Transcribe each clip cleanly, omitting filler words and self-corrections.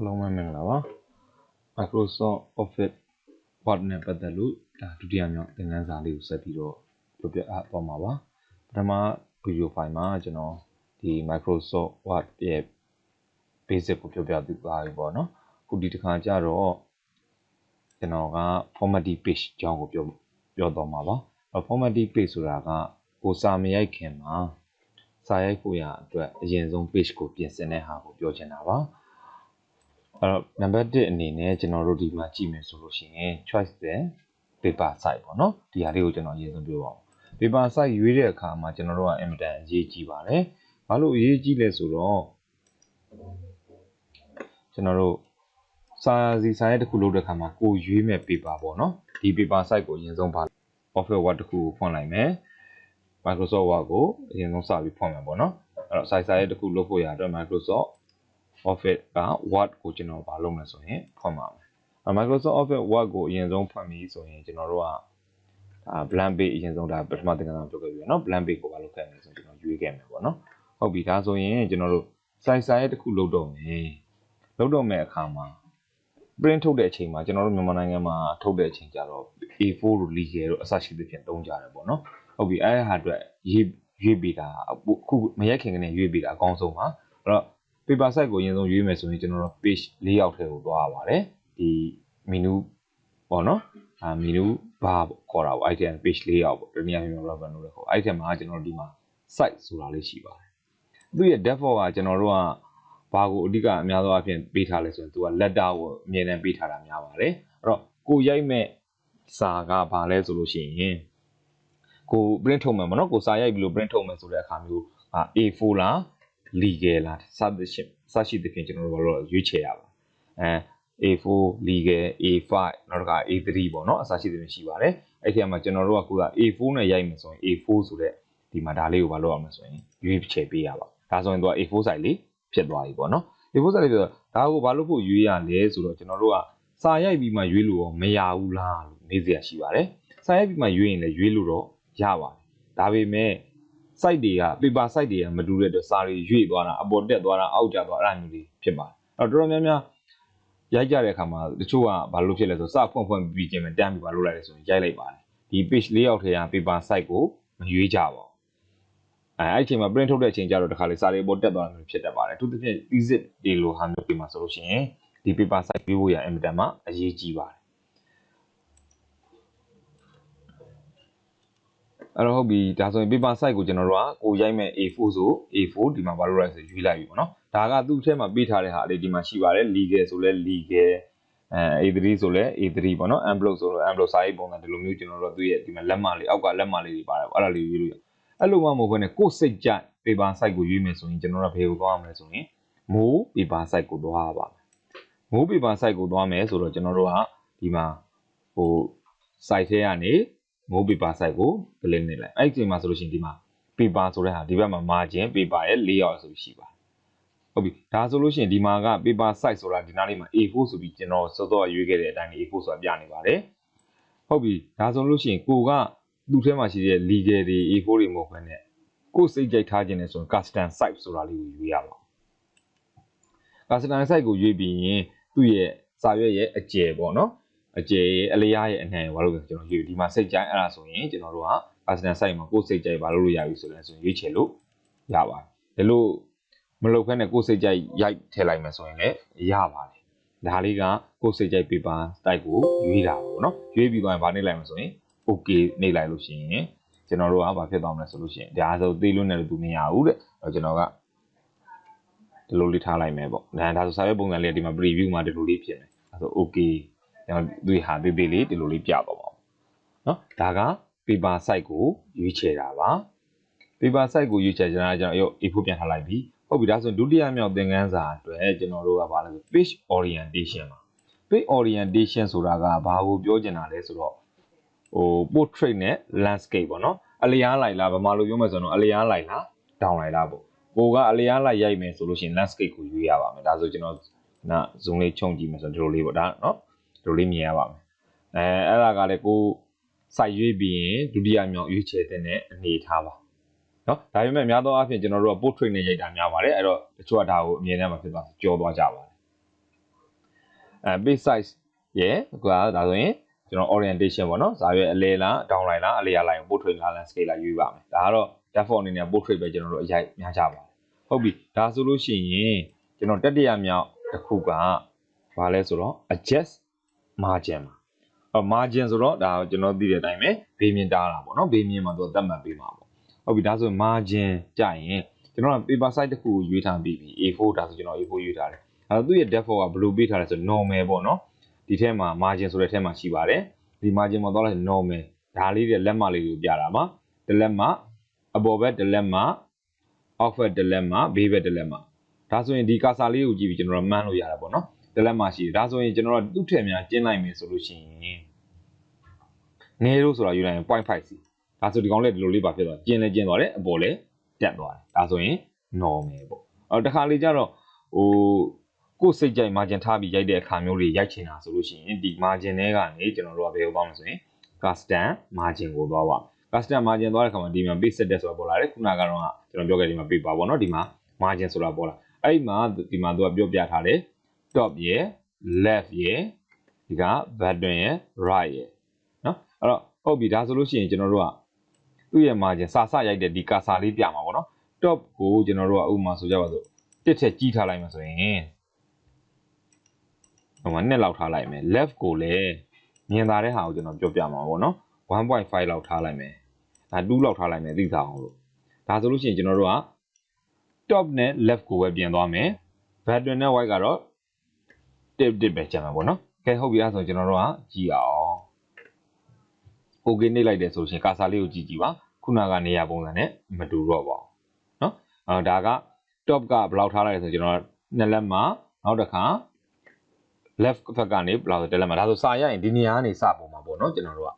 Hello မင်္ဂလာပါ Microsoft Office Word နဲ့ပတ်သက်လို့ဒုတိယမြောက်သင်ခန်းစာလေးကိုဆက်ပြီးတော့ပြောပြသွားမှာပါပထမဗီဒီယိုဖိုင်မှာကျွန်တော်ဒီ Microsoft Word ရဲ့ basic ကိုပြောပြသွားပြီပေါ့နော်ခုဒီတစ်ခါကျတော့ကျွန်တော်က formatting page အကြောင်းကိုပြောသွားမှာပါformatting page ဆိုတာကကိုစာမရိုက်ခင်မှာစာရိုက်ဖို့ရအတွက်အရင်ဆုံး page ကိုပြင်ဆင်တဲ့ဟာကိုပြောချင်တာပါအဲ့တော့ number 1အနေနဲ့ကျွန်တော်တို့ဒီမှာကြည့်မယ်ဆိုလို့ရှိရင် choice တဲ့ paper size ပေါ့နော်ဒီဟာလေးကိုကျွန်တော်အရင်ဆုံးပြောပါဦး paper size ရွေးတဲ့အခါမှာကျွန်တော်တို့ကအင်မတန်အရေးကြီးပါတယ်ဘာလို့အရေးကြီးလဲဆိုတော့ကျွန်တော်တို့စာရိုက်တစ်ခုလုပ်တဲ့အခါမှာကိုရွေးမဲ့ paper ပေါ့နော်ဒီ paper size ကိုအရင်ဆုံးပါ Office Word တစ်ခုကိုဖွင့်လိုက်မယ် Microsoft Word ကိုအရင်ဆုံးစပြီးဖွင့်မယ်ပေါ့နော်အဲ့တော့ size တစ်ခုလုပ်ဖို့ရအတွက် Microsoft Office က Word ကိုကျွန်တော်ဘာလုပ်မလဲဆိုရင်ဖွင့်ပါမယ်။ Microsoft Office Word ကိုအရင်ဆုံးဖွင့်ပြီးဆိုရင်ကျွန်တော်တို့ကblank page အရင်ဆုံးဒါပထမသင်ခန်းစာပြောခဲ့ပြီเนาะ blank page ကိုဘာလုပ်ခဲ့မလဲဆိုရင်ကျွန်တော်ရွေးခဲ့မယ်ပေါ့နော်။ဟုတ်ပြီဒါဆိုရင်ကျွန်တော်တို့ size တစ်ခုလုပ်တော့မယ်။လုပ်တော့မယ့်အခါမှာ print ထုတ်တဲ့အချိန်မှာကျွန်တော်တို့မြန်မာနိုင်ငံမှာထုတ်တဲ့အချိန်ကျတော့ A4 တို့ legal တို့အစရှိသဖြင့်သုံးကြတယ်ပေါ့နော်။ဟုတ်ပြီအဲ့ဟာအတွက်ရွေးပေးတာအခုမရက်ခင်ကနေရွေးပေးတာအကောင်းဆုံးပါ။အဲ့တော့paper size ကိုအရင်ဆုံးရွေးမယ်ဆိုရင်ကျွန်တော်တို့ page layout ထဲကိုသွားရပါတယ်ဒီ menu ပေါ့နော်menu bar ခေါ်တာပေါ့အဲ့ဒီ page layout ပေါ့ဒီနေရာမျိုးလောက်ပဲလို့ခေါ်အဲ့ဒီမှာကျွန်တော်တို့ဒီမှာ size ဆိုတာလေးရှိပါတယ်သူ့ရဲ့ default ကကျွန်တော်တို့ကဘာကိုအဓိကအများဆုံးအဖြစ်ပေးထားလဲဆိုရင်သူက letter ကိုအမြဲတမ်းပေးထားတာများပါတယ်အဲ့တော့ကိုရိုက်မဲ့စာကဘာလဲဆိုလို့ရှိရင်ကို print ထုတ်မယ်ပေါ့နော်ကိုစာရိုက်ပြီးလို့ print ထုတ်မယ်ဆိုတဲ့အခါမျိုးA4 လား legal လားစရှိသဖြင့်ကျွန်တော်တို့ဘာလို့ရွေးချယ်ရပါA4 legal A5 နောက်တစ်ခါ A3 ပေါ့နော်အစရှိသဖြင့်ရှိပါတယ်အဲ့ဒီမှာကျွန်တော်တို့ကခုက A4 နဲ့ရိုက်မယ်ဆိုရင် A4 ဆိုတဲ့ဒီမှာဒါလေးကိုဘာလုပ်အောင်လဲဆိုရင်ရွေးချယ်ပေးရပါဒါဆိုရင်သူက A4 size လေးဖြစ်သွားပြီပေါ့နော် A4 size လေးဆိုတော့ဒါကိုဘာလို့ဖို့ရွေးရလဲဆိုတော့ကျွန်တော်တို့ကစာရိုက်ပြီးမှရွေးလို့ရောမရဘူးလားလို့မေးစရာရှိပါတယ်စာရိုက်ပြီးမှရွေးရင်လည်းရွေးလို့တော့ရပါတယ်ဒါပေမဲ့ site တွေက paper site တွေကမတူတဲ့အတွက်စာတွေရွေ့သွားတာအပေါ်တက်သွားတာအောက်ကျသွားအဲ့လိုမျိုးတွေဖြစ်ပါတယ်အဲ့တော့တော်တော်များများရိုက်ကြတဲ့အခါမှာတချို့ကဘာလို့ဖြစ်လဲဆိုတော့စဖွင့်ပြီးချင်းပဲတန်းပြီးဘာလို့လိုက်လဲဆိုရင်ရိုက်လိုက်ပါတယ်ဒီ page layout ထဲက paper site ကိုမရွေးကြပါဘူးအဲ့အချိန်မှာ print ထုတ်တဲ့အချိန်ကျတော့တခါလေစာတွေအပေါ်တက်သွားတာမျိုးဖြစ်တတ်ပါတယ်အထူးသဖြင့် thesis တွေလိုဟာမျိုးတွေမှာဆိုလို့ရှိရင်ဒီ paper site ရွေးဖို့ရအင်မတန်မှအရေးကြီးပါတယ်အဲ့တော့ဟုတ်ပြီဒါဆိုရင် paper size ကိုကျွန်တော်တို့ကကိုရိုက်မဲ့ A4 ဆို A4 ဒီမှာဘာလို့လဲဆိုရွေးလိုက်ပြီပေါ့နော်ဒါကသူ့အထက်မှာပေးထားတဲ့ဟာလေးဒီမှာရှိပါတယ် legal ဆိုလဲ legal A3 ဆိုလဲ A3 ပေါ့နော် envelope ဆိုလဲ envelope size ပုံစံဒီလိုမျိုးကျွန်တော်တို့သူ့ရဲ့ဒီမှာလက်မလေးအောက်ကလက်မလေးတွေပါတယ်အဲ့ဒါလေးရွေးလို့ရအဲ့လိုမှမဟုတ်ဘဲနဲ့ကိုယ်စိတ်ကြိုက် paper size ကိုရွေးမယ်ဆိုရင်ကျွန်တော်တို့ဘယ်ကိုသွားရမလဲဆိုရင် more paper size ကိုသွားရပါမယ် more paper size ကိုသွားမယ်ဆိုတော့ကျွန်တော်တို့ကဒီမှာဟို site ထဲကနေ more paper size ကို delete နေလိုက်အဲ့ဒီအချိန်မှာဆိုလို့ရှိရင်ဒီမှာ paper ဆိုတဲ့ဟာဒီဘက်မှာ margin paper ရဲ့ layout ဆိုပြီးရှိပါတယ်ဟုတ်ပြီဒါဆိုလို့ရှိရင်ဒီမှာက paper size ဆိုတာဒီနားလေးမှာ A4 ဆိုပြီးကျွန်တော်စောစောရွေးခဲ့တဲ့အတိုင်း A4 ဆိုတာပြနေပါတယ်ဟုတ်ပြီဒါဆိုလို့ရှိရင်ကိုကသူ့ထဲမှာရှိတဲ့ legal တွေ A4 တွေမဟုတ်ဘဲနဲ့ကိုစိတ်ကြိုက်ထားခြင်းနဲ့ဆိုရင် custom size ဆိုတာလေးကိုရွေးရပါ custom size ကိုရွေးပြီးရင်သူ့ရဲ့စာရွက်ရဲ့အကျယ်ပေါ့နော်အကျယ်အလျားရဲ့အနှံ့ဘာလို့လဲကျွန်တော်ရွေးဒီမှာစိတ်ကြိုက်အဲ့ဒါဆိုရင်ကျွန်တော်တို့က custom size မှာကိုယ်စိတ်ကြိုက်ဘာလို့ရပြီဆိုလဲဆိုရင်ရွေးချယ်လို့ရပါတယ်ဒါလို့မလုပ်ဖက်နဲ့ကိုယ်စိတ်ကြိုက်ရိုက်ထည့်လိုက်မယ်ဆိုရင်လည်းရပါတယ်ဒါလေးကကိုယ်စိတ်ကြိုက် paper type ကိုရွေးတာပေါ့နော်ရွေးပြီးသွားရင်ဗာနေလိုက်မယ်ဆိုရင် okay နေလိုက်လို့ရှိရင်ကျွန်တော်တို့ကဘာဖြစ်သွားမလဲဆိုလို့ရှိရင်ဒါဆိုသေးလွန်းတယ်လို့သူမရဘူးတဲ့ကျွန်တော်ကဒီလိုလေးထားလိုက်မယ်ပေါ့ဒါဆိုစာရွက်ပုံစံလေးဒီမှာ preview မှာဒီလိုလေးဖြစ်မယ်ဒါဆို okay ကျွန်တော်ဒီဟာသေးသေးလေးဒီလိုလေးပြတော့ပါနော်ဒါက paper size ကိုရွေးချယ်တာပါ paper size ကိုရွေးချယ်ကြတာကျွန်တော် A4 ပြန်ထားလိုက်ပြီဟုတ်ပြီဒါဆိုဒုတိယမြောက်သင်ခန်းစာအတွက်ကျွန်တော်တို့ကဘာလဲဆို page orientation ပါ page orientation ဆိုတာကဘာကိုပြောချင်တာလဲဆိုတော့portrait နဲ့ landscape ပေါ့နော်အလျားလိုက်လားဗမာလိုပြောမယ်ဆိုတော့အလျားလိုက်လားတောင်လိုက်လားပေါ့ကိုကအလျားလိုက်ရိုက်မယ်ဆိုလို့ရှိရင် landscape ကိုရွေးရပါမယ်ဒါဆိုကျွန်တော်zoom လေးချုံကြည့်မယ်ဆိုတော့ဒီလိုလေးပေါ့ဒါနော်ဒီလိုလေးမြင်ရပါမယ်အဲ့ဒါကလည်းကိုစိုက်ရွေးပြီးရင်ဒုတိယမြောက်ရွေးချယ်တဲ့အနေထားပါနော်ဒါပေမဲ့များသောအားဖြင့်ကျွန်တော်တို့က portrait နဲ့ရိုက်တာများပါတယ်အဲ့တော့တချို့ကဒါကိုအမြင်နဲ့မှဖြစ်သွားကြောသွားကြပါတယ် page size ရဲ့ဒါဆိုရင်ကျွန်တော် orientation ပေါ့နော်စာရွက်အလဲလား down line လားအလဲရလိုက် portrait လား landscape လားရွေးပါမယ်ဒါကတော့ default အနေနဲ့ portrait ပဲကျွန်တော်တို့အရိုက်များကြပါဟုတ်ပြီဒါဆိုလို့ရှိရင်ကျွန်တော်တတိယမြောက်တစ်ခုကဘာလဲဆိုတော့ adjust margin မှာmargin ဆိုတော့ဒါကျွန်တော်သိတဲ့အတိုင်းပဲဘေးမြင်တားတာပေါ့နော်ဘေးမြင်မှာသူသတ်မှတ်ပေးမှာပေါ့ဟုတ်ပြီဒါဆိုရင် margin ကြရင်ကျွန်တော်က paper size တစ်ခုကိုရွေးထားပြီးပြီ A4 ဒါဆိုကျွန်တော် A4 ရွေးထားတယ်အဲ့တော့သူ့ရဲ့ default ကဘယ်လိုပေးထားလဲဆို normal ပေါ့နော်ဒီထဲမှာ margin ဆိုတဲ့ထဲမှာရှိပါတယ်ဒီ margin မှာသွားလိုက် normal ဒါလေးတွေလက်မလေးကိုပြတာပါတစ်လက်မအပေါ်ဘက်တစ်လက်မအောက်ဘက်တစ်လက်မဘေးဘက်တစ်လက်မဒါဆိုရင်ဒီကာစာလေးကိုကြည့်ပြီးကျွန်တော်မှန်းလို့ရတာပေါ့နော်တစ်လက်မရှိဒါဆိုရင်ကျွန်တော်တို့သူ့ထက်များကျင်းလိုက်မယ်ဆိုလို့ရှိရင်နေလို့ဆိုတာယူလိုက်ရင် 0.5 စီဒါဆိုဒီကောင်လေးဒီလိုလေးပါဖြစ်သွားကျင်းလဲကျင်းသွားတယ်အပေါ်လဲတက်သွားတယ်ဒါဆိုရင် normal ပေါ့တခါလေကျတော့ကိုယ်စိတ်ကြိုက် margin ထားပြီးရိုက်တဲ့အခါမျိုးတွေရိုက်ချင်တာဆိုလို့ရှိရင်ဒီ margin တွေကနေကျွန်တော်တို့ကဘယ်ကိုသွားမလဲဆိုရင် custom margin ကိုသွားပါ custom margin သွားတဲ့အခါမှာဒီမှာ base set ဆိုတာပေါ်လာတယ်ခုနကတော့ကျွန်တော်ပြောခဲ့ဒီမှာ paper ပေါ့နော်ဒီမှာ margin ဆိုတာပေါ်လာအဲ့ဒီမှာဒီမှာသူကပြောပြထားတယ် top ရယ် left ရယ်ဒီက button ရယ် right ရယ်နော်အဲ့တော့ဟုတ်ပြီဒါဆိုလို့ရှိရင်ကျွန်တော်တို့ကသူ့ရဲ့ margin စာရိုက်တဲ့ဒီ cursor လေးပြမှာပေါ့နော် top ကိုကျွန်တော်တို့ကဥပမာဆိုကြပါစို့တစ်ထက်ကြီးထားလိုက်မှာဆိုရင်ဟိုမှာ2လောက်ထားလိုက်မယ် left ကိုလည်းမြင်သာတဲ့ဟာကိုကျွန်တော်ပြောပြမှာပေါ့နော် 1.5 လောက်ထားလိုက်မယ်ဒါ2လောက်ထားလိုက်မယ်သိစားအောင်လို့ဒါဆိုလို့ရှိရင်ကျွန်တော်တို့က top နဲ့ left ကိုပဲပြင်သွားမယ် button နဲ့ white ကတော့ tip ပဲကျန်မှာပေါ့နော်ကဲဟုတ်ပြီအဲ့ဆိုကျွန်တော်တို့ကကြည့်အောင် okay နှိပ်လိုက်တယ်ဆိုရှင်ကာစာလေးကိုကြည့်ပါခုနကနေရာပုံစံနဲ့မတူတော့ပါဘူးနော်ဒါက top ကဘယ်လောက်ထားလိုက်လဲဆိုကျွန်တော်2လက်မှာနောက်တစ်ခါ left ဘက်ကနေဘယ်လောက်တက်လက်မှာဒါဆိုစာရရင်ဒီနေရာကနေစပေါ်မှာပေါ့နော်ကျွန်တော်တို့က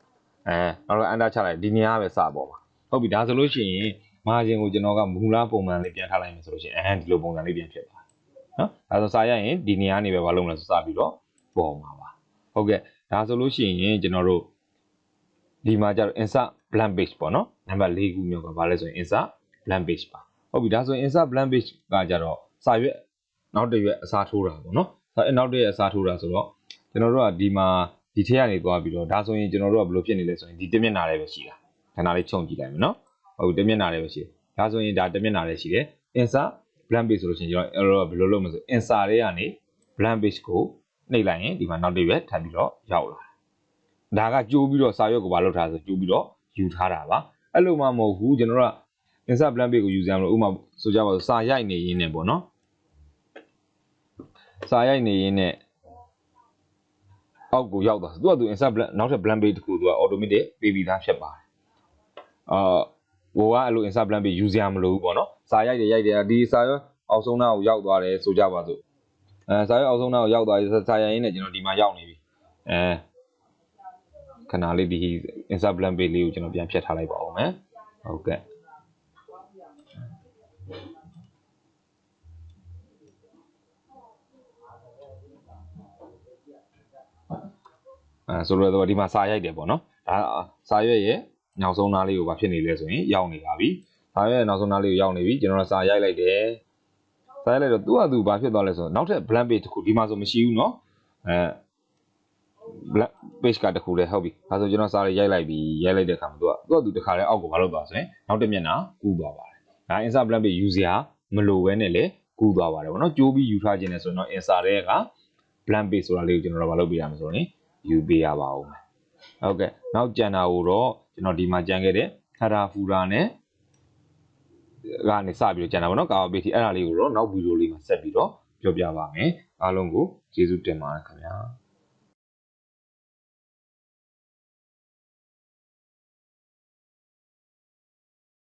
နောက်တော့ enter ချလိုက်ဒီနေရာပဲစပေါ်မှာဟုတ်ပြီဒါဆိုလို့ရှိရင် margin ကိုကျွန်တော်ကမူလပုံမှန်လေးပြန်ထားလိုက်မယ်ဆိုလို့ရှိရင်ဒီလိုပုံစံလေးပြန်ဖြစ်သွားနော်ဒါဆိုစာရရင်ဒီနေရာနေပဲမလုပ်မလဲဆိုစပြီးတော့ပေါ်မှာပါဟုတ်ကဲ့ဒါဆိုလို့ရှိရင်ကျွန်တော်တို့ဒီမှာကျတော့ insert blank page ပေါ့နော်နံပါတ်4ခုမြောက်ကဘာလဲဆိုရင် insert blank page ပါဟုတ်ပြီဒါဆိုရင် insert blank page ကကြတော့စာရွက်နောက်တစ်ရွက်အစားထိုးတာပေါ့နော်နောက်တစ်ရွက်အစားထိုးတာဆိုတော့ကျွန်တော်တို့ကဒီမှာဒီထဲကနေသွားပြီးတော့ဒါဆိုရင်ကျွန်တော်တို့ကဘယ်လိုဖြစ်နေလဲဆိုရင်ဒီတစ်မျက်နှာလေးပဲရှိတာခဏလေးခြုံကြည့်လိုက်မယ်နော်ဟုတ်တစ်မျက်နှာလေးပဲရှိတယ်ဒါဆိုရင်ဒါတစ်မျက်နှာလေးရှိတယ် insert blank page ဆိုလို့ရှိရင်ကျွန်တော်ဘယ်လိုလုပ်မလဲဆို insert တွေကနေ blank page ကိုနှိပ်လိုက်ရင်ဒီမှာနောက်တစ်ရွက်ထပ်ပြီးတော့ရောက်လာဒါကကြိုးပြီးတော့စာရွက်ကိုဘာလုပ်ထားဆိုကြိုးပြီးတော့ယူထားတာပါအဲ့လိုမှမဟုတ်ဘူးကျွန်တော်တို့က insert blank page ကိုယူစရာမလိုဥပမာဆိုကြပါစို့စာရိုက်နေရင်းနဲ့ပေါ့နော်စာရိုက်နေရင်းနဲ့အောက်ကိုရောက်သွားသူကသူ insert blank နောက်ထပ် blank page တခုသူက automatic ပေးပြီးသားဖြစ်ပါတယ်ဟိုကအဲ့လို insert blank page ယူစရာမလိုဘူးပေါ့နော်စာရိုက်တယ်ဒီစာရွက်အောက်ဆုံးနားကိုရောက်သွားတယ်ဆိုကြပါစို့စာရွက်အောက်ဆုံးနားကိုရောက်သွားပြီစာရိုက်ရင်းနဲ့ကျွန်တော်ဒီမှာရောက်နေပြီခဏလေးဒီ insert blank page လေးကိုကျွန်တော်ပြန်ဖြတ်ထားလိုက်ပါဦးမယ်ဟုတ်ကဲ့ဆိုတော့ဒီမှာစာရိုက်တယ်ပေါ့နော်ဒါစာရွက်ရဲ့နောက်ဆုံးနားလေးကိုဘာဖြစ်နေလဲဆိုရင်ရောက်နေပါပြီစာရွက်ရဲ့နောက်ဆုံးနားလေးကိုရောက်နေပြီကျွန်တော်စာရိုက်လိုက်တယ်စာရိုက်လိုက်တော့သူ့ဟာသူဘာဖြစ်သွားလဲဆိုတော့နောက်ထပ် blank page တစ်ခုဒီမှာဆိုမရှိဘူးเนาะblank page ကတခုလဲဟုတ်ပြီဒါဆိုကျွန်တော်စာလေးရိုက်လိုက်ပြီးရိုက်လိုက်တဲ့အခါမှာသူကသူတခါလဲအောက်ကိုဘာလုပ်သွားဆိုရင်နောက်တစ်မျက်နှာကူးသွားပါတယ်ဒါ insert blank page ယူစရာမလိုဘဲနဲ့လေကူးသွားပါတယ်ဗောနော်ကြိုးပြီးယူထားခြင်းနဲ့ဆိုရင်တော့ insert တွေက blank page ဆိုတာလေးကိုကျွန်တော်တို့ဘာလုပ်ပေးရမလဲဆိုရင်ယူပေးရပါဦးမယ်ဟုတ်ကဲ့နောက်ကြံတာကိုတော့ကျွန်တော်ဒီမှာကြံခဲ့တဲ့ header footer နဲ့ကနေစပြီးတော့ကြံတာဗောနော်ကာဝပေတီအဲ့ဒါလေးကိုတော့နောက်ဗီဒီယိုလေးမှာဆက်ပြီးတော့ပြောပြပါမယ်အားလုံးကိုကျေးဇူးတင်ပါတယ်ခင်ဗျာ